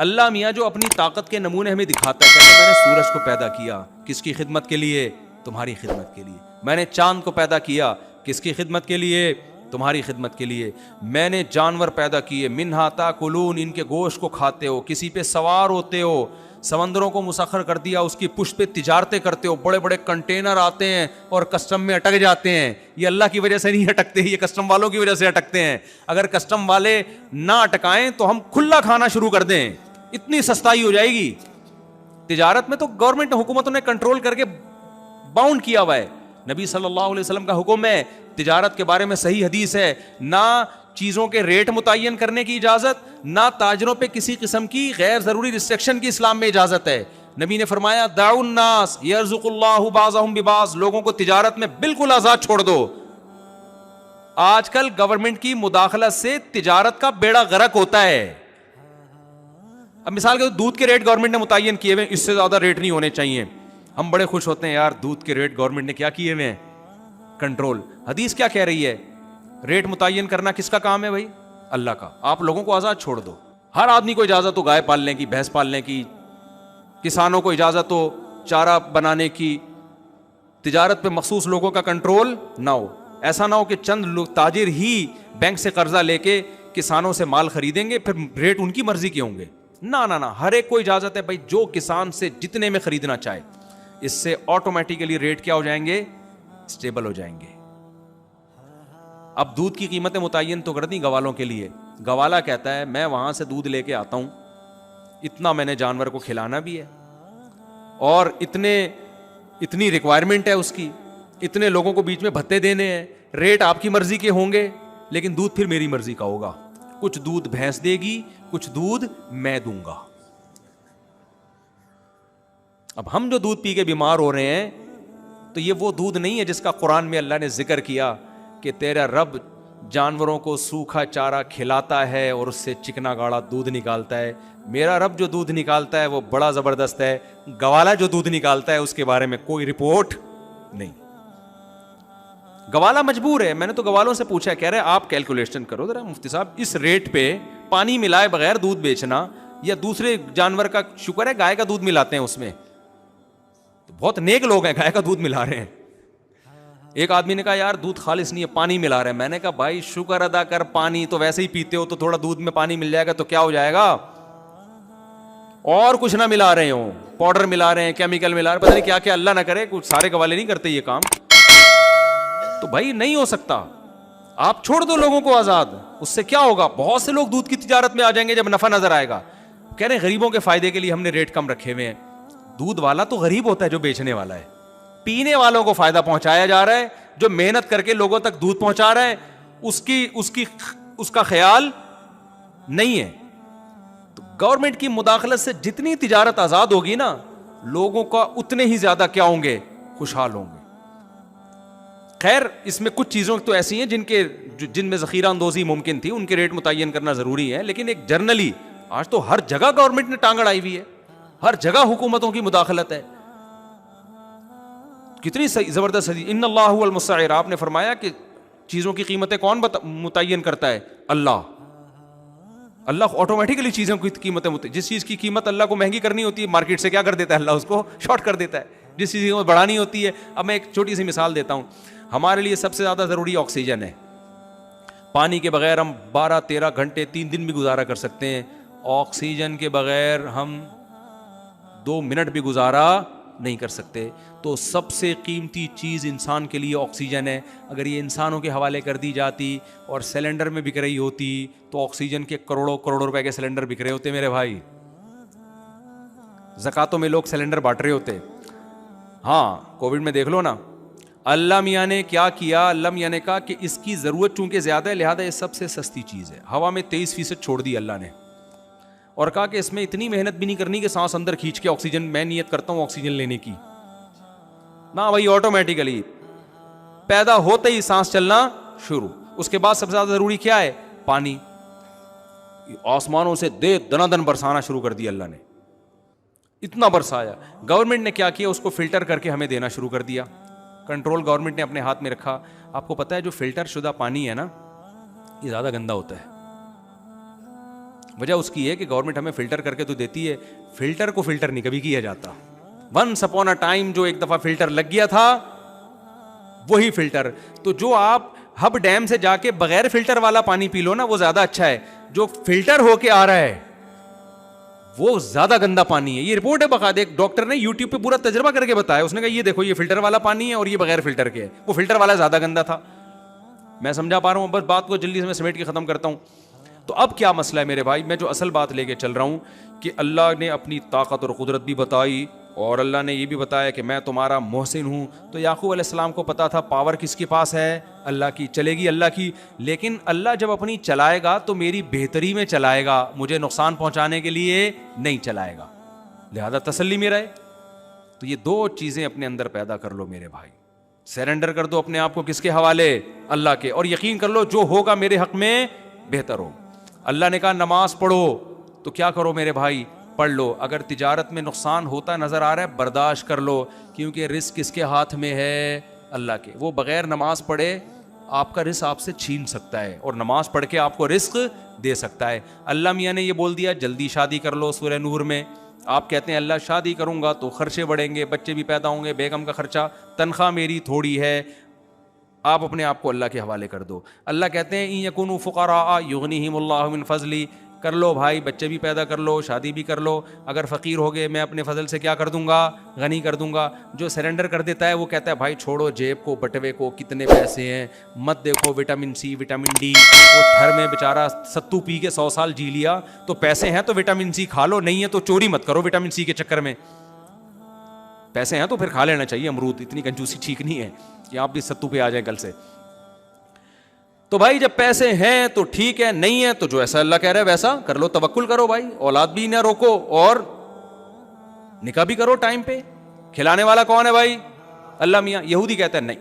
अल्लाह मियाँ जो अपनी ताकत के नमूने हमें दिखाता है, कहता है मैंने सूरज को पैदा किया किसकी खिदमत के लिए? तुम्हारी खिदमत के लिए। मैंने चांद को पैदा किया किसकी खिदमत के लिए? तुम्हारी खिदमत के लिए। मैंने जानवर पैदा किए, मिन्हा ताकुलून, इनके गोश्त को खाते हो, किसी पे सवार होते हो, समंदरों को मुसख्खर कर दिया, उसकी पुष्ट पे तिजारतें करते हो, बड़े बड़े कंटेनर आते हैं और कस्टम में अटक जाते हैं। ये अल्लाह की वजह से नहीं अटकते, ये कस्टम वालों की वजह से अटकते हैं। अगर कस्टम वाले ना अटकाएं तो हम खुला खाना शुरू कर दें, इतनी सस्ताई हो जाएगी। तिजारत में तो गवर्नमेंट हुकूमतों ने कंट्रोल करके बाउंड किया हुआ है। नबी सल्लल्लाहु अलैहि वसल्लम का हुक्म है, तिजारत के बारे में सही हदीस है, ना चीज़ों के रेट मुतय्यन करने की इजाज़त, ना ताजरों पे किसी किस्म की गैर ज़रूरी रिस्ट्रिक्शन की इस्लाम में इजाज़त है। नबी ने फरमाया दाउन नास यर्ज़ुकुल्लाहु बाज़हुम बिबाज़, लोगों को तिजारत में बिल्कुल आज़ाद छोड़ दो। आजकल गवर्नमेंट की मुदाखलत से तिजारत का बेड़ा गर्क होता है। अब मिसाल के दूध के रेट गवर्नमेंट ने मुतय्यन किए हुए, इससे ज़्यादा रेट नहीं होने चाहिए। हम बड़े खुश होते हैं यार, दूध के रेट गवर्नमेंट ने क्या किए हुए हैं? कंट्रोल। हदीस क्या कह रही है? रेट मुतय्यन करना किसका काम है भाई? अल्लाह का। आप लोगों को आज़ाद छोड़ दो। हर आदमी को इजाज़त हो गाय पालने की, भैंस पालने की, किसानों को इजाज़त हो चारा बनाने की, तिजारत पे मखसूस लोगों का कंट्रोल ना हो। ऐसा ना हो कि चंद लोग ताजिर ही बैंक से कर्जा लेके किसानों से माल खरीदेंगे, फिर रेट उनकी मर्जी के होंगे। ना ना ना, हर एक को इजाज़त है भाई, जो किसान से जितने में खरीदना चाहे। इससे ऑटोमेटिकली रेट क्या हो जाएंगे? स्टेबल हो जाएंगे। अब दूध की कीमतें मुतय्यन तो कर दी गवालों के लिए। गवाला कहता है मैं वहां से दूध लेके आता हूं, इतना मैंने जानवर को खिलाना भी है और इतनी रिक्वायरमेंट है उसकी, इतने लोगों को बीच में भत्ते देने हैं, रेट आपकी मर्जी के होंगे लेकिन दूध फिर मेरी मर्जी का होगा। कुछ दूध भैंस देगी, कुछ दूध मैं दूंगा। अब हम जो दूध पी के बीमार हो रहे हैं, तो ये वो दूध नहीं है जिसका कुरान में अल्लाह ने जिक्र किया कि तेरा रब जानवरों को सूखा चारा खिलाता है और उससे चिकना गाढ़ा दूध निकालता है। मेरा रब जो दूध निकालता है वो बड़ा जबरदस्त है। गवाला जो दूध निकालता है उसके बारे में कोई रिपोर्ट नहीं। गवाला मजबूर है। मैंने तो गवालों से पूछा, कह रहे आप कैलकुलेशन करो जरा मुफ्ती साहब, इस रेट पे पानी मिलाए बगैर दूध बेचना या दूसरे जानवर का, शुक्र है गाय का दूध मिलाते हैं उसमें, तो बहुत नेक लोग हैं, गाय का दूध मिला रहे हैं। एक आदमी ने कहा यार दूध खालिस नहीं है, पानी मिला रहे हैं। मैंने कहा भाई शुक्र अदा कर, पानी तो वैसे ही पीते हो, तो थोड़ा दूध में पानी मिल जाएगा तो क्या हो जाएगा। और कुछ ना मिला रहे हो, पाउडर मिला रहे हैं, केमिकल मिला रहे हैं, पता नहीं क्या क्या, अल्लाह ना करे कुछ सारे गवाले नहीं करते ये काम। तो भाई नहीं हो सकता। आप छोड़ दो लोगों को आजाद, उससे क्या होगा? बहुत से लोग दूध की तिजारत में आ जाएंगे जब नफा नजर आएगा। कह रहे हैं गरीबों के फायदे के लिए हमने रेट कम रखे हुए हैं। दूध वाला तो गरीब होता है जो बेचने वाला है, पीने वालों को फायदा पहुंचाया जा रहा है। जो मेहनत करके लोगों तक दूध पहुंचा रहा है उसका ख्याल नहीं है। तो गवर्नमेंट की मुदाखलत से जितनी तिजारत आजाद होगी ना, लोगों का उतने ही ज्यादा क्या होंगे? खुशहाल होंगे। खैर इसमें कुछ चीजों तो ऐसी हैं जिनमें जखीरा अंदोजी मुमकिन थी, उनके रेट मुतय्यन करना जरूरी है। लेकिन एक जर्नली आज तो हर जगह गवर्नमेंट ने टांग अड़ाई हुई है, हर जगह हुकूमतों की मुदाखलत है। कितनी जबरदस्त है। इन्नल्लाहु वल मुस्सइर, आपने फरमाया कि चीजों की कीमतें कौन मुतय्यन करता है? अल्लाह। अल्लाह ऑटोमेटिकली चीजों की कीमतें, जिस चीज की कीमत अल्लाह को महंगी करनी होती है मार्केट से क्या कर देता है? अल्लाह उसको शॉर्ट कर देता है। जिस चीज को बढ़ानी होती है, अब मैं एक छोटी सी मिसाल देता हूं। हमारे लिए सबसे ज्यादा जरूरी ऑक्सीजन है। पानी के बगैर हम 12-13 घंटे 3 दिन भी गुजारा कर सकते हैं। ऑक्सीजन के बगैर हम 2 मिनट भी गुजारा नहीं कर सकते। तो सबसे कीमती चीज़ इंसान के लिए ऑक्सीजन है। अगर ये इंसानों के हवाले कर दी जाती और सिलेंडर में बिक रही होती तो ऑक्सीजन के करोड़ों करोड़ों रुपए के सिलेंडर बिक रहे होते मेरे भाई। ज़कातों में लोग सिलेंडर बांट रहे होते। हाँ, कोविड में देख लो ना, अल्लाह मियाँ ने क्या किया। अल्लाह मियाँ ने कहा कि इसकी ज़रूरत चूंकि ज़्यादा है लिहाजा ये सबसे सस्ती चीज़ है। हवा में 23% छोड़ दी अल्लाह ने और कहा कि इसमें इतनी मेहनत भी नहीं करनी कि सांस अंदर खींच के ऑक्सीजन, मैं नियत करता हूं ऑक्सीजन लेने की ना भाई, ऑटोमेटिकली पैदा होते ही सांस चलना शुरू। उसके बाद सबसे ज्यादा जरूरी क्या है? पानी। आसमानों से दे दनादन बरसाना शुरू कर दिया अल्लाह ने, इतना बरसाया। गवर्नमेंट ने क्या किया? उसको फिल्टर करके हमें देना शुरू कर दिया। कंट्रोल गवर्नमेंट ने अपने हाथ में रखा। आपको पता है जो फिल्टर शुदा पानी है ना, ये ज्यादा गंदा होता है। वजह उसकी है कि गवर्नमेंट हमें फिल्टर करके तो देती है, फिल्टर को फिल्टर नहीं कभी किया जाता। वंस अपॉन अ टाइम जो एक दफा फिल्टर लग गया था वही फिल्टर। तो जो आप हब डैम से जाके बगैर फिल्टर वाला पानी पी लो ना, वो ज्यादा अच्छा है। जो फिल्टर होके आ रहा है वो ज्यादा गंदा पानी है। ये रिपोर्ट है बकायदा, एक डॉक्टर ने यूट्यूब पे पूरा तजर्बा करके बताया। उसने कहा ये देखो, ये फिल्टर वाला पानी है और ये बगैर फिल्टर के है, वो फिल्टर वाला ज्यादा गंदा था। मैं समझा पा रहा हूं, बस बात को जल्दी से मैं समेट के खत्म करता हूं। तो अब क्या मसला है मेरे भाई, मैं जो असल बात लेके चल रहा हूं कि अल्लाह ने अपनी ताकत और कुदरत भी बताई और अल्लाह ने ये भी बताया कि मैं तुम्हारा मोहसिन हूं। तो याकूब अलैहिस्सलाम को पता था पावर किसके पास है, अल्लाह की, चलेगी अल्लाह की। लेकिन अल्लाह जब अपनी चलाएगा तो मेरी बेहतरी में चलाएगा, मुझे नुकसान पहुंचाने के लिए नहीं चलाएगा, लिहाजा तसल्ली में रहे। तो ये दो चीजें अपने अंदर पैदा कर लो मेरे भाई। सरेंडर कर दो अपने आप को किसके हवाले, अल्लाह के, और यकीन कर लो जो होगा मेरे हक में बेहतर हो। अल्लाह ने कहा नमाज पढ़ो, तो क्या करो मेरे भाई, पढ़ लो। अगर तिजारत में नुकसान होता नजर आ रहा है बर्दाश्त कर लो, क्योंकि रिस्क किसके हाथ में है, अल्लाह के। वो बगैर नमाज पढ़े आपका रिस्क आपसे छीन सकता है और नमाज पढ़ के आपको रिस्क दे सकता है। अल्लाह मियाँ ने ये बोल दिया जल्दी शादी कर लो, सूरह नूर में। आप कहते हैं अल्लाह शादी करूंगा तो खर्चे बढ़ेंगे, बच्चे भी पैदा होंगे, बेगम का खर्चा, तनख्वाह मेरी थोड़ी है। आप अपने आप को अल्लाह के हवाले कर दो। अल्लाह कहते हैं इन यकुनु फुक़रा युग़निहिमुल्लाहु मिन फ़ज़ली, कर लो भाई, बच्चे भी पैदा कर लो, शादी भी कर लो। अगर फ़कीर हो गए मैं अपने फजल से क्या कर दूंगा, गनी कर दूंगा। जो सरेंडर कर देता है वो कहता है भाई छोड़ो जेब को, बटवे को, कितने पैसे हैं, मत देखो विटामिन सी विटामिन डी। वो घर में बेचारा सत्तू पी के 100 साल जी लिया, तो पैसे हैं तो विटामिन सी खा लो, नहीं है तो चोरी मत करो विटामिन सी के चक्कर में। पैसे हैं तो फिर खा लेना चाहिए अमरूद, इतनी कंजूसी ठीक नहीं है कि आप भी सत्तू पे आ जाए कल से। तो भाई जब पैसे हैं तो ठीक है, नहीं है तो जो ऐसा अल्लाह कह रहा है वैसा कर लो, तवक्कुल करो भाई, औलाद भी ना रोको और निकाह भी करो टाइम पे। खिलाने वाला कौन है भाई, अल्लाह मियाँ। यहूदी कहता है नहीं,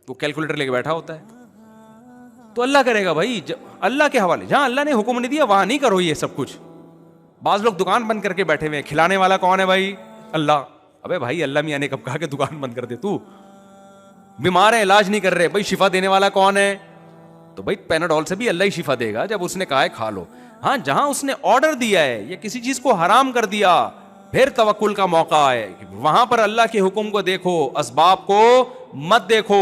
वो कैलकुलेटर लेके बैठा होता है। तो अल्लाह करेगा भाई, अल्लाह के हवाले। जहां अल्लाह ने हुक्म नहीं दिया वहां नहीं करो ये सब कुछ। बाज लोग दुकान बंद करके बैठे हुए हैं, खिलाने वाला कौन है भाई, अल्लाह। अबे भाई अल्लाह मियाँ ने कब कहा कि दुकान बंद कर दे, तू बीमार है इलाज नहीं कर रहे, भाई शिफा देने वाला कौन है, तो भाई पैनाडोल से भी अल्लाह ही शिफा देगा जब उसने कहा है खा लो। हाँ, जहां उसने ऑर्डर दिया है या किसी चीज को हराम कर दिया फिर तवक्कुल का मौका है, वहां पर अल्लाह के हुक्म को देखो, असबाब को मत देखो।